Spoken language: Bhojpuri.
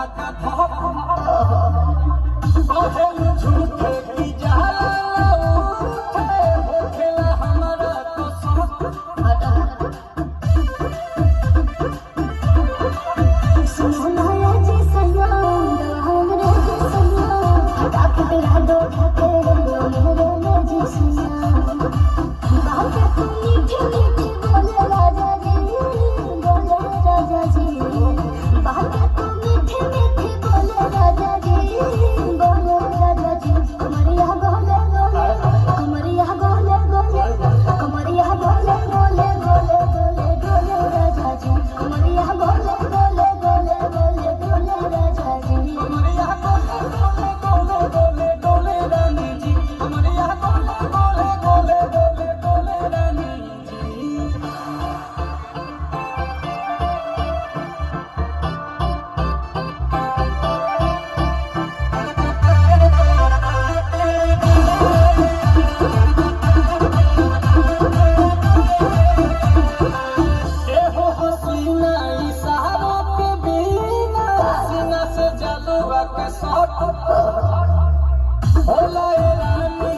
धक्का धक झूठे की जाला उठे होखेला हमारा तो सब सुनाया जी सनम हमरे सनम धक दिला दो धके मेरे जी सनम बात तू मीठी मीठी बोले राजा जी बात तू मीठी मीठी बोले राजा जी कमरिया गोले गोले कमरिया गोले गोले कमरिया गोले गोले गोले गोले गोले राजा जी कमरिया गोले गोले गोले गोले गोले राजा जी कमरिया गोले गोले गोले गोले रानी जी कमरिया गोले गोले गोले गोले गोले रानी जी एहो हसीना इशारों के बिना सीना से जलवा के शॉट होला ए रानी